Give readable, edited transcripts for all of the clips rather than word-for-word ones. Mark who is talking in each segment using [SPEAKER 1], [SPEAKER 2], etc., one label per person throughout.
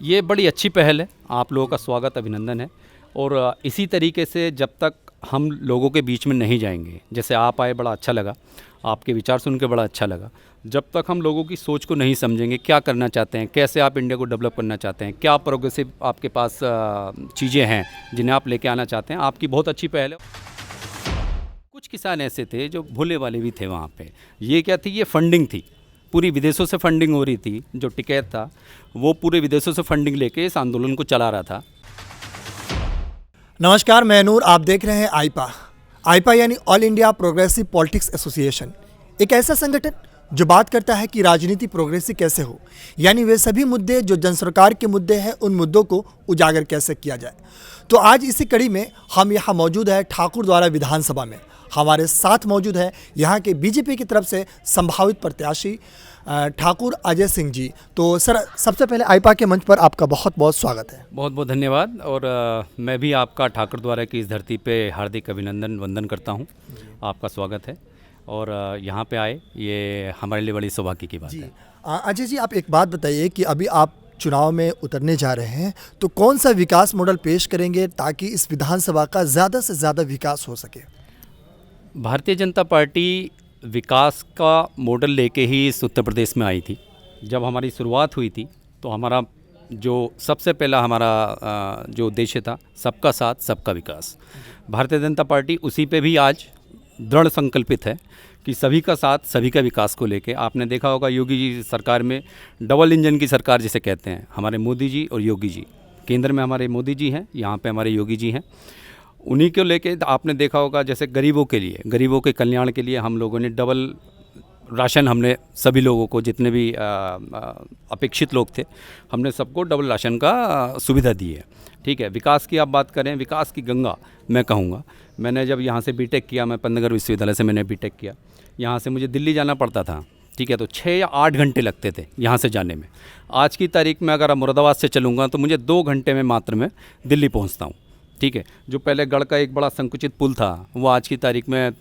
[SPEAKER 1] ये बड़ी अच्छी पहल है, आप लोगों का स्वागत अभिनंदन है। और इसी तरीके से जब तक हम लोगों के बीच में नहीं जाएंगे, जैसे आप आए बड़ा अच्छा लगा, आपके विचार सुन के बड़ा अच्छा लगा। जब तक हम लोगों की सोच को नहीं समझेंगे, क्या करना चाहते हैं, कैसे आप इंडिया को डेवलप करना चाहते हैं, क्या प्रोग्रेसिव आपके पास चीज़ें हैं जिन्हें आप लेके आना चाहते हैं, आपकी बहुत अच्छी पहल है। कुछ किसान ऐसे थे जो भोले वाले भी थे वहाँ पे। ये क्या थी, ये फंडिंग थी, पूरी विदेशों से फंडिंग हो रही थी। जो टिकैत था वो पूरे विदेशों से फंडिंग लेके इस आंदोलन को चला रहा था।
[SPEAKER 2] नमस्कार, मैं नूर, आप देख रहे हैं आईपा यानी all India progressive politics association. एक ऐसा संगठन जो बात करता है कि राजनीति प्रोग्रेसिव कैसे हो, यानी वे सभी मुद्दे जो जन सरकार के मुद्दे हैं उन मुद्दों को उजागर कैसे किया जाए। तो आज इसी कड़ी में हम यहाँ मौजूद है ठाकुर द्वारा विधानसभा में। हमारे साथ मौजूद है यहाँ के बीजेपी की तरफ से संभावित प्रत्याशी ठाकुर अजय सिंह जी। तो सर, सबसे पहले आईपा के मंच पर आपका बहुत बहुत स्वागत है।
[SPEAKER 1] बहुत बहुत धन्यवाद। और मैं भी आपका ठाकुर द्वारा की इस धरती पे हार्दिक अभिनंदन वंदन करता हूँ। आपका स्वागत है और यहाँ पे आए, ये हमारे लिए बड़ी सौभाग्य की बात है।
[SPEAKER 2] अजय जी, आप एक बात बताइए कि अभी आप चुनाव में उतरने जा रहे हैं, तो कौन सा विकास मॉडल पेश करेंगे ताकि इस विधानसभा का ज़्यादा से ज़्यादा विकास हो सके?
[SPEAKER 1] भारतीय जनता पार्टी विकास का मॉडल लेके ही इस उत्तर प्रदेश में आई थी। जब हमारी शुरुआत हुई थी तो हमारा जो सबसे पहला हमारा जो उद्देश्य था, सबका साथ सबका विकास। भारतीय जनता पार्टी उसी पे भी आज दृढ़ संकल्पित है कि सभी का साथ सभी का विकास को लेके। आपने देखा होगा योगी जी सरकार में डबल इंजन की सरकार जिसे कहते हैं, हमारे मोदी जी और योगी जी। केंद्र में हमारे मोदी जी हैं, यहाँ पे हमारे योगी जी हैं। उन्हीं को लेके आपने देखा होगा जैसे गरीबों के लिए, गरीबों के कल्याण के लिए हम लोगों ने डबल राशन, हमने सभी लोगों को, जितने भी अपेक्षित लोग थे, हमने सबको डबल राशन का सुविधा दी है। ठीक है। विकास की आप बात करें, विकास की गंगा मैं कहूँगा। मैंने जब यहाँ से बीटेक किया, मैं पंतनगर विश्वविद्यालय से मैंने बीटेक किया। यहाँ से मुझे दिल्ली जाना पड़ता था, ठीक है, तो 6 या 8 घंटे लगते थे यहाँ से जाने में। आज की तारीख में अगर मुरादाबाद से चलूँगा तो मुझे 2 घंटे में मात्र में दिल्ली पहुँचता हूँ। ठीक है। जो पहले गढ़ का एक बड़ा संकुचित पुल था, वो आज की तारीख में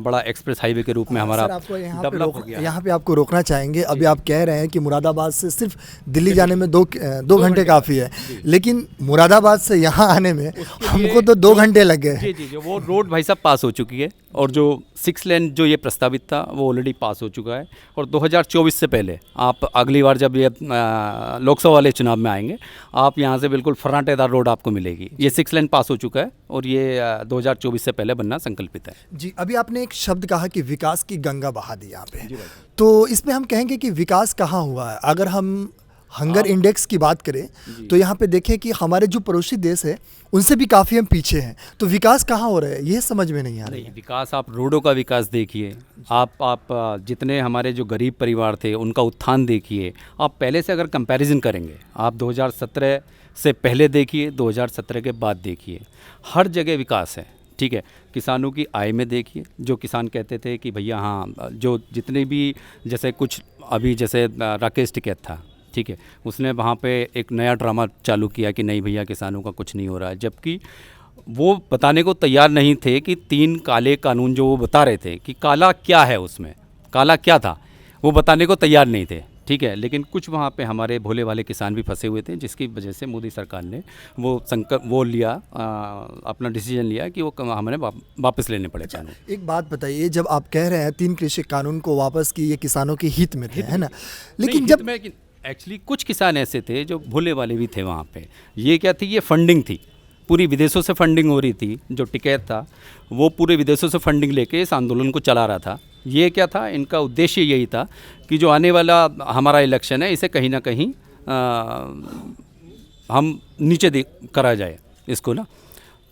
[SPEAKER 1] बड़ा एक्सप्रेस हाईवे के रूप में हमारा डेवलप हो गया।
[SPEAKER 2] यहाँ पे आपको रोकना चाहेंगे। अभी आप कह रहे हैं कि मुरादाबाद से सिर्फ दिल्ली जाने में दो घंटे काफ़ी है, लेकिन मुरादाबाद से यहाँ आने में हमको तो 2 घंटे लग गए।
[SPEAKER 1] जी, वो रोड भाई साहब पास हो चुकी है, और जो 6 लेन जो ये प्रस्तावित था वो ऑलरेडी पास हो चुका है। और 2024 से पहले आप अगली बार जब ये लोकसभा वाले चुनाव में आएंगे, आप यहाँ से बिल्कुल फर्राटेदार रोड आपको मिलेगी। ये 6 लेन पास हो चुका है और ये 2024 से पहले बनना संकल्पित है।
[SPEAKER 2] जी, अभी आपने एक शब्द कहा कि विकास की गंगा बहा दी यहाँ पे, तो इसमें हम कहेंगे कि विकास कहाँ हुआ है? अगर हम हंगर इंडेक्स की बात करें तो यहाँ पे देखें कि हमारे जो पड़ोसी देश है उनसे भी काफ़ी हम पीछे हैं। तो विकास कहाँ हो रहा है, ये समझ में नहीं आ रही है।
[SPEAKER 1] विकास, आप रोडों का विकास देखिए, आप जितने हमारे जो गरीब परिवार थे उनका उत्थान देखिए। आप पहले से अगर कंपैरिजन करेंगे, आप 2017 से पहले देखिए, 2017 के बाद देखिए, हर जगह विकास है। ठीक है। किसानों की आय में देखिए, जो किसान कहते थे कि भैया हाँ, जो जितने भी, जैसे कुछ अभी जैसे राकेश टिकैत था, ठीक है, उसने वहाँ पे एक नया ड्रामा चालू किया कि नहीं भैया किसानों का कुछ नहीं हो रहा है, जबकि वो बताने को तैयार नहीं थे कि 3 काले कानून जो वो बता रहे थे कि काला क्या है, उसमें काला क्या था, वो बताने को तैयार नहीं थे। ठीक है। लेकिन कुछ वहाँ पे हमारे भोले वाले किसान भी फंसे हुए थे, जिसकी वजह से मोदी सरकार ने वो लिया, अपना डिसीजन लिया कि वो हमें वापस लेने पड़े कानून।
[SPEAKER 2] एक बात बताइए, जब आप कह रहे हैं 3 कृषि कानून को वापस की, ये किसानों के हित में थे, है ना? लेकिन जब
[SPEAKER 1] एक्चुअली कुछ किसान ऐसे थे जो भोले वाले भी थे वहाँ पे। ये क्या थी, ये फंडिंग थी, पूरी विदेशों से फंडिंग हो रही थी। जो टिकैत था वो पूरे विदेशों से फंडिंग लेके इस आंदोलन को चला रहा था। ये क्या था, इनका उद्देश्य यही था कि जो आने वाला हमारा इलेक्शन है, इसे कहीं ना कहीं हम नीचे करा जाए इसको ना।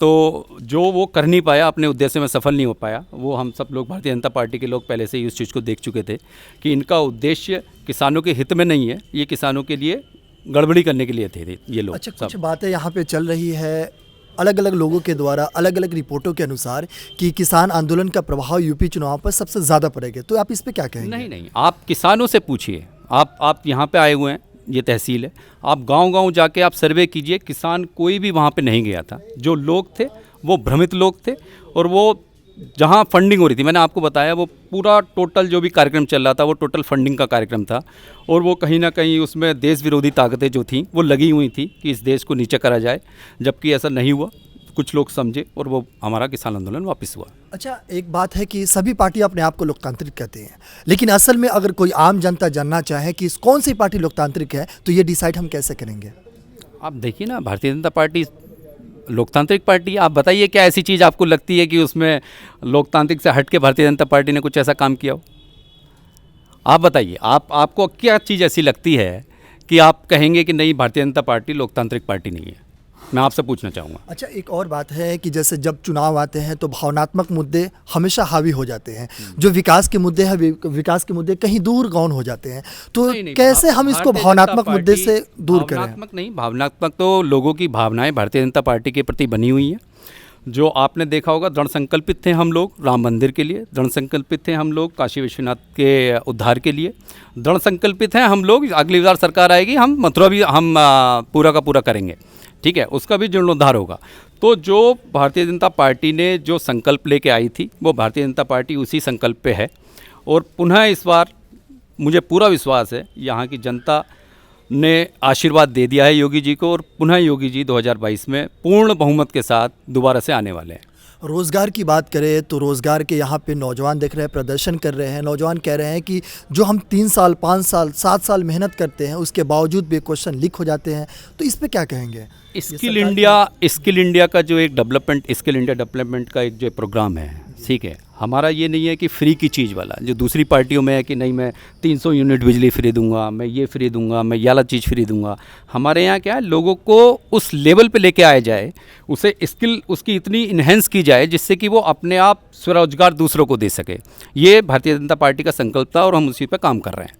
[SPEAKER 1] तो जो वो कर नहीं पाया, अपने उद्देश्य में सफल नहीं हो पाया, वो हम सब लोग, भारतीय जनता पार्टी के लोग पहले से ही उस चीज़ को देख चुके थे कि इनका उद्देश्य किसानों के हित में नहीं है, ये किसानों के लिए गड़बड़ी करने के लिए थे ये लोग।
[SPEAKER 2] अच्छा, कुछ बातें यहाँ पे चल रही है अलग अलग लोगों के द्वारा, अलग अलग रिपोर्टों के अनुसार, कि किसान आंदोलन का प्रभाव यूपी चुनाव पर सबसे ज़्यादा पड़ेगा। तो आप इस पर क्या कहेंगे?
[SPEAKER 1] नहीं, आप किसानों से पूछिए। आप यहाँ पे आए हुए हैं, ये तहसील है, आप गांव-गांव जाके आप सर्वे कीजिए। किसान कोई भी वहाँ पे नहीं गया था। जो लोग थे वो भ्रमित लोग थे, और वो जहाँ फंडिंग हो रही थी, मैंने आपको बताया वो पूरा टोटल जो भी कार्यक्रम चल रहा था वो टोटल फंडिंग का कार्यक्रम था, और वो कहीं ना कहीं उसमें देश विरोधी ताकतें जो थीं वो लगी हुई थी कि इस देश को नीचे करा जाए, जबकि ऐसा नहीं हुआ। कुछ लोग समझे और वो हमारा किसान आंदोलन वापस हुआ।
[SPEAKER 2] अच्छा, एक बात है कि सभी पार्टी अपने आप को लोकतांत्रिक कहते हैं, लेकिन असल में अगर कोई आम जनता जानना चाहे कि कौन सी पार्टी लोकतांत्रिक है तो ये डिसाइड हम कैसे करेंगे?
[SPEAKER 1] आप देखिए ना, भारतीय जनता पार्टी लोकतांत्रिक पार्टी। आप बताइए क्या ऐसी चीज़ आपको लगती है कि उसमें लोकतांत्रिक से हट के भारतीय जनता पार्टी ने कुछ ऐसा काम किया हो? आप बताइए, आपको क्या चीज़ ऐसी लगती है कि आप कहेंगे कि नहीं भारतीय जनता पार्टी लोकतांत्रिक पार्टी नहीं है? मैं आपसे पूछना चाहूँगा।
[SPEAKER 2] अच्छा, एक और बात है कि जैसे जब चुनाव आते हैं तो भावनात्मक मुद्दे हमेशा हावी हो जाते हैं, जो विकास के मुद्दे हैं विकास के मुद्दे कहीं दूर गौन हो जाते हैं, तो
[SPEAKER 1] नहीं,
[SPEAKER 2] कैसे हम इसको
[SPEAKER 1] भारतीय
[SPEAKER 2] भावनात्मक
[SPEAKER 1] जनता
[SPEAKER 2] मुद्दे
[SPEAKER 1] पार्टी
[SPEAKER 2] से दूर करें?
[SPEAKER 1] भावनात्मक नहीं, भावनात्मक तो लोगों की भावनाएं भारतीय जनता पार्टी के प्रति बनी हुई हैं। जो आपने देखा होगा, दृढ़ संकल्पित थे हम लोग राम मंदिर के लिए, दृढ़ संकल्पित थे हम लोग काशी विश्वनाथ के उद्धार के लिए, दृढ़ संकल्पित हैं हम लोग अगली बार सरकार आएगी हम मथुरा भी हम पूरा का पूरा करेंगे, ठीक है, उसका भी जीर्णोद्धार होगा। तो जो भारतीय जनता पार्टी ने जो संकल्प लेके आई थी वो भारतीय जनता पार्टी उसी संकल्प पे है, और पुनः इस बार मुझे पूरा विश्वास है यहाँ की जनता ने आशीर्वाद दे दिया है योगी जी को, और पुनः योगी जी 2022 में पूर्ण बहुमत के साथ दोबारा से आने वाले हैं।
[SPEAKER 2] रोज़गार की बात करें तो रोज़गार के यहाँ पे नौजवान देख रहे हैं, प्रदर्शन कर रहे हैं, नौजवान कह रहे हैं कि जो हम 3 साल 5 साल 7 साल मेहनत करते हैं उसके बावजूद भी क्वेश्चन लीक हो जाते हैं, तो इस पे क्या कहेंगे?
[SPEAKER 1] स्किल इंडिया का जो एक डेवलपमेंट, स्किल इंडिया डेवलपमेंट का एक जो प्रोग्राम है, ठीक है, हमारा ये नहीं है कि फ्री की चीज़ वाला, जो दूसरी पार्टियों में है कि नहीं मैं 300 यूनिट बिजली फ्री दूंगा, मैं ये फ्री दूंगा, मैं ये वाला चीज़ फ्री दूंगा। हमारे यहाँ क्या है, लोगों को उस लेवल पे लेके आया जाए, उसे स्किल उसकी इतनी इन्हेंस की जाए जिससे कि वो अपने आप स्वरोजगार दूसरों को दे सके। ये भारतीय जनता पार्टी का संकल्प था और हम उसी पर काम कर रहे हैं।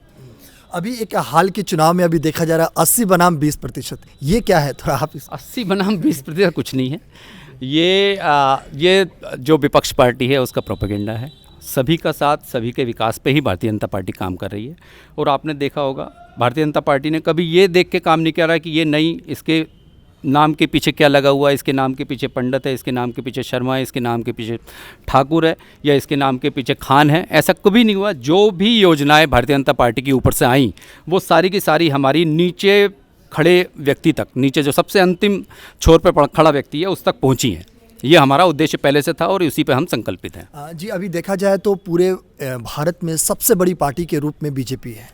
[SPEAKER 2] अभी एक हाल के चुनाव में अभी देखा जा रहा है 80 बनाम 20%, ये क्या है? थोड़ा आप
[SPEAKER 1] 80 बनाम 20% कुछ नहीं है, ये जो विपक्ष पार्टी है उसका प्रोपेगेंडा है। सभी का साथ, सभी के विकास पे ही भारतीय जनता पार्टी काम कर रही है। और आपने देखा होगा भारतीय जनता पार्टी ने कभी ये देख के काम नहीं किया रहा कि ये नहीं, इसके नाम के पीछे क्या लगा हुआ है, इसके नाम के पीछे पंडित है, इसके नाम के पीछे शर्मा है, इसके नाम के पीछे ठाकुर है, या इसके नाम के पीछे खान है। ऐसा कभी नहीं हुआ। जो भी योजनाएं भारतीय जनता पार्टी के ऊपर से आई वो सारी की सारी हमारी नीचे खड़े व्यक्ति तक, नीचे जो सबसे अंतिम छोर पर खड़ा व्यक्ति है उस तक पहुंची हैं। ये हमारा उद्देश्य पहले से था और उसी पे हम संकल्पित हैं।
[SPEAKER 2] जी, अभी देखा जाए तो पूरे भारत में सबसे बड़ी पार्टी के रूप में बीजेपी है,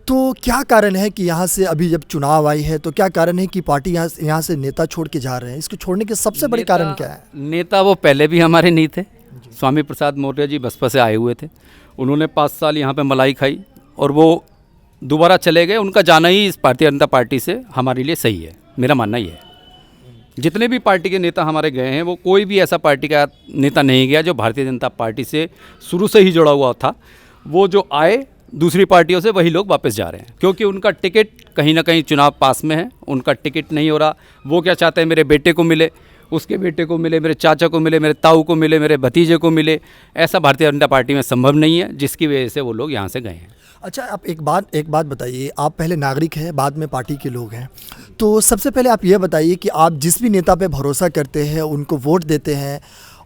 [SPEAKER 2] तो क्या कारण है कि यहाँ से अभी जब चुनाव आई है तो क्या कारण है कि पार्टी यहाँ से नेता छोड़ के जा रहे हैं? इसको छोड़ने के सबसे बड़े कारण क्या है?
[SPEAKER 1] नेता वो पहले भी हमारे नहीं थे। स्वामी प्रसाद मौर्य जी बसपा से आए हुए थे, उन्होंने 5 साल यहाँ पे मलाई खाई और वो दोबारा चले गए। उनका जाना ही इस भारतीय जनता पार्टी से हमारे लिए सही है, मेरा मानना ये है। जितने भी पार्टी के नेता हमारे गए हैं वो कोई भी ऐसा पार्टी का नेता नहीं गया जो भारतीय जनता पार्टी से शुरू से ही जुड़ा हुआ था। वो जो आए दूसरी पार्टियों से वही लोग वापस जा रहे हैं, क्योंकि उनका टिकट कहीं ना कहीं चुनाव पास में है, उनका टिकट नहीं हो रहा। वो क्या चाहते हैं, मेरे बेटे को मिले, उसके बेटे को मिले, मेरे चाचा को मिले, मेरे ताऊ को मिले, मेरे भतीजे को मिले। ऐसा भारतीय जनता पार्टी में संभव नहीं है, जिसकी वजह से वो लोग यहाँ से गए हैं।
[SPEAKER 2] अच्छा, आप एक बात बताइए, आप पहले नागरिक हैं, बाद में पार्टी के लोग हैं, तो सबसे पहले आप ये बताइए कि आप जिस भी नेता पे भरोसा करते हैं, उनको वोट देते हैं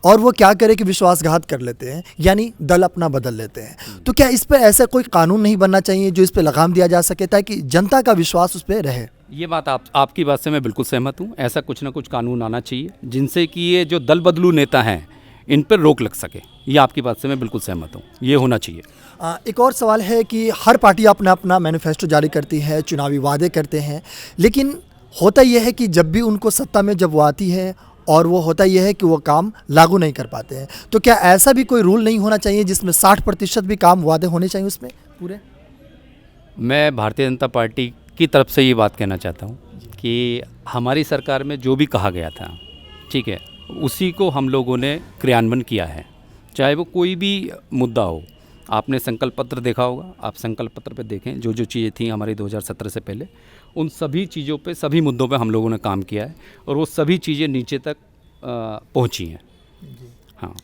[SPEAKER 2] और वो क्या करे कि विश्वासघात कर लेते हैं, यानी दल अपना बदल लेते हैं, तो क्या इस पर ऐसा कोई कानून नहीं बनना चाहिए जो इस पर लगाम दिया जा सके ताकि जनता का विश्वास उस पर रहे?
[SPEAKER 1] ये बात आपकी बात से मैं बिल्कुल सहमत हूँ। ऐसा कुछ ना कुछ कानून आना चाहिए जिनसे कि ये जो दल बदलू नेता हैं इन पर रोक लग सके। ये आपकी बात से मैं बिल्कुल सहमत हूँ, ये होना चाहिए।
[SPEAKER 2] एक और सवाल है कि हर पार्टी अपना अपना मैनिफेस्टो जारी करती है, चुनावी वादे करते हैं, लेकिन होता यह है कि जब भी उनको सत्ता में जब वो आती है और वो होता यह है कि वो काम लागू नहीं कर पाते हैं, तो क्या ऐसा भी कोई रूल नहीं होना चाहिए जिसमें 60% भी काम वादे होने चाहिए उसमें पूरे?
[SPEAKER 1] मैं भारतीय जनता पार्टी की तरफ से ये बात कहना चाहता हूँ कि हमारी सरकार में जो भी कहा गया था, ठीक है, उसी को हम लोगों ने क्रियान्वयन किया है, चाहे वो कोई भी मुद्दा हो। आपने संकल्प पत्र देखा होगा, आप संकल्प पत्र पे देखें, जो जो चीज़ें थी हमारी 2017 से पहले, उन सभी चीज़ों पे, सभी मुद्दों पे हम लोगों ने काम किया है और वो सभी चीज़ें नीचे तक पहुंची हैं। हाँ,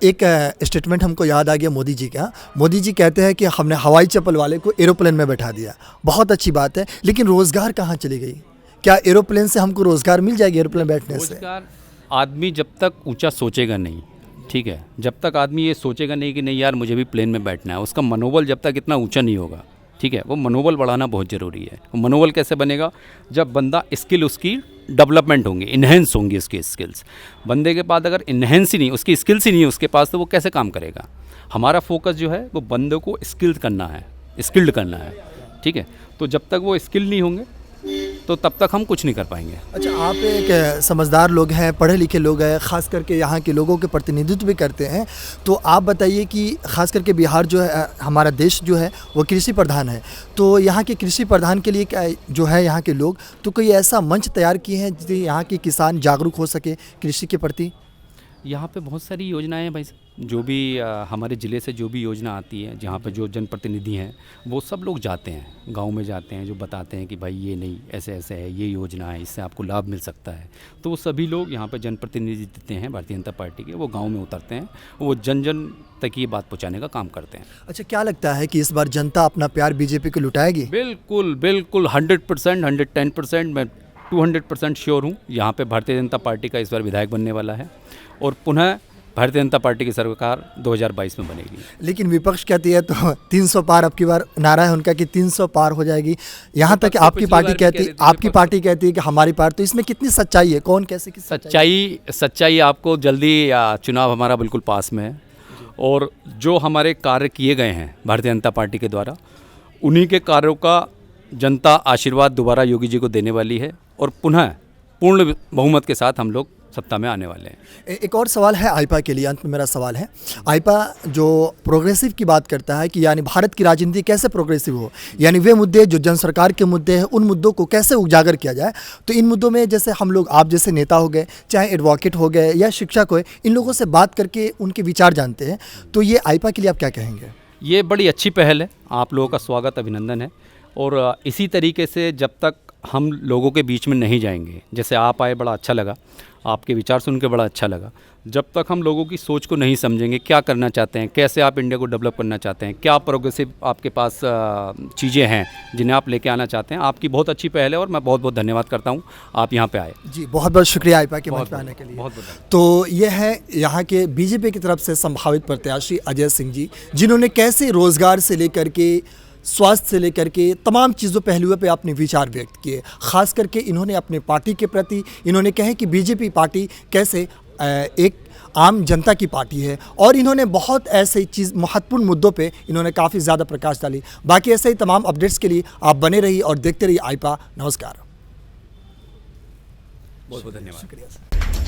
[SPEAKER 2] एक स्टेटमेंट हमको याद आ गया मोदी जी का। मोदी जी कहते हैं कि हमने हवाई चप्पल वाले को एरोप्लेन में बैठा दिया, बहुत अच्छी बात है, लेकिन रोज़गार कहाँ चली गई? क्या एरोप्लेन से हमको रोज़गार मिल जाएगी? एरोप्लेन बैठने से
[SPEAKER 1] रोज़गार, आदमी जब तक ऊंचा सोचेगा नहीं, ठीक है। जब तक आदमी ये सोचेगा नहीं कि नहीं यार मुझे भी प्लेन में बैठना है, उसका मनोबल जब तक इतना ऊंचा नहीं होगा, ठीक है, वो मनोबल बढ़ाना बहुत ज़रूरी है। वो मनोबल कैसे बनेगा? जब बंदा स्किल उसकी डेवलपमेंट होंगी, इन्हेंस होंगी उसकी स्किल्स। बंदे के पास अगर इन्हेंस ही नहीं, उसकी स्किल्स ही नहीं है उसके पास, तो वो कैसे काम करेगा? हमारा फोकस जो है वो बंदे को स्किल्ड करना है, स्किल्ड करना है, ठीक है। तो जब तक वो स्किल नहीं होंगे तो तब तक हम कुछ नहीं कर पाएंगे।
[SPEAKER 2] अच्छा, आप एक समझदार लोग हैं, पढ़े लिखे लोग हैं, ख़ास करके यहाँ के लोगों के प्रतिनिधित्व भी करते हैं, तो आप बताइए कि ख़ास करके बिहार जो है, हमारा देश जो है वो कृषि प्रधान है, तो यहाँ के कृषि प्रधान के लिए क्या जो है यहाँ के लोग तो कोई ऐसा मंच तैयार किए हैं जिससे यहाँ के किसान जागरूक हो सके कृषि के प्रति?
[SPEAKER 1] यहाँ पे बहुत सारी योजनाएं हैं भाई साहब। जो भी हमारे ज़िले से जो भी योजना आती है, जहाँ पे जो जनप्रतिनिधि हैं वो सब लोग जाते हैं, गांव में जाते हैं, जो बताते हैं कि भाई ये नहीं, ऐसे ऐसे है, ये योजना है, इससे आपको लाभ मिल सकता है। तो वो सभी लोग यहाँ पे जनप्रतिनिधि देते हैं भारतीय जनता पार्टी के, वो गाँव में उतरते हैं, वो जन जन तक ये बात पहुँचाने का काम करते हैं।
[SPEAKER 2] अच्छा, क्या लगता है कि इस बार जनता अपना प्यार बीजेपी को लुटाएगी?
[SPEAKER 1] बिल्कुल बिल्कुल 100%, 110%, मैं 200% श्योर हूँ। यहाँ पे भारतीय जनता पार्टी का इस बार विधायक बनने वाला है और पुनः भारतीय जनता पार्टी की सरकार 2022 में बनेगी।
[SPEAKER 2] लेकिन विपक्ष कहती है तो 300 पार, अब की बार नारा है उनका कि 300 पार हो जाएगी। यहाँ तक कि आपकी पार्टी कहती है कि हमारी पार, तो इसमें कितनी सच्चाई है? कौन कैसे की
[SPEAKER 1] सच्चाई आपको जल्दी, चुनाव हमारा बिल्कुल पास में है और जो हमारे कार्य किए गए हैं भारतीय जनता पार्टी के द्वारा, उन्हीं के कार्यों का जनता आशीर्वाद दोबारा योगी जी को देने वाली है और पुनः पूर्ण बहुमत के साथ हम लोग सत्ता में आने वाले हैं।
[SPEAKER 2] एक और सवाल है आईपा के लिए, अंत में मेरा सवाल है, आईपा जो प्रोग्रेसिव की बात करता है कि यानी भारत की राजनीति कैसे प्रोग्रेसिव हो, यानी वे मुद्दे जो जन सरकार के मुद्दे हैं उन मुद्दों को कैसे उजागर किया जाए। तो इन मुद्दों में जैसे हम लोग, आप जैसे नेता हो गए, चाहे एडवोकेट हो गए या शिक्षक हो, इन लोगों से बात करके उनके विचार जानते हैं, तो ये आईपा के लिए आप क्या कहेंगे?
[SPEAKER 1] ये बड़ी अच्छी पहल है, आप लोगों का स्वागत, अभिनंदन है। और इसी तरीके से जब तक हम लोगों के बीच में नहीं जाएंगे, जैसे आप आए बड़ा अच्छा लगा, आपके विचार सुन के बड़ा अच्छा लगा, जब तक हम लोगों की सोच को नहीं समझेंगे, क्या करना चाहते हैं, कैसे आप इंडिया को डेवलप करना चाहते हैं, क्या प्रोग्रेसिव आपके पास चीज़ें हैं जिन्हें आप लेके आना चाहते हैं, आपकी बहुत अच्छी पहल है और मैं बहुत बहुत धन्यवाद करता हूँ आप यहाँ पे आए।
[SPEAKER 2] जी, बहुत बहुत शुक्रिया आईपा के मंच पे आने के लिए।
[SPEAKER 1] बहुत बहुत।
[SPEAKER 2] तो ये है यहाँ के बीजेपी की तरफ से संभावित प्रत्याशी अजय सिंह जी, जिन्होंने कैसे रोजगार से लेकर के स्वास्थ्य से लेकर के तमाम चीज़ों पहलुओं पे अपने विचार व्यक्त किए। खास करके इन्होंने अपने पार्टी के प्रति इन्होंने कहे कि बीजेपी पार्टी कैसे एक आम जनता की पार्टी है और इन्होंने बहुत ऐसे चीज़ महत्वपूर्ण मुद्दों पे इन्होंने काफ़ी ज़्यादा प्रकाश डाली। बाकी ऐसे ही तमाम अपडेट्स के लिए आप बने रहिए और देखते रहिए आईपा। नमस्कार,
[SPEAKER 1] बहुत बहुत धन्यवाद,
[SPEAKER 2] शुक्रिया सर।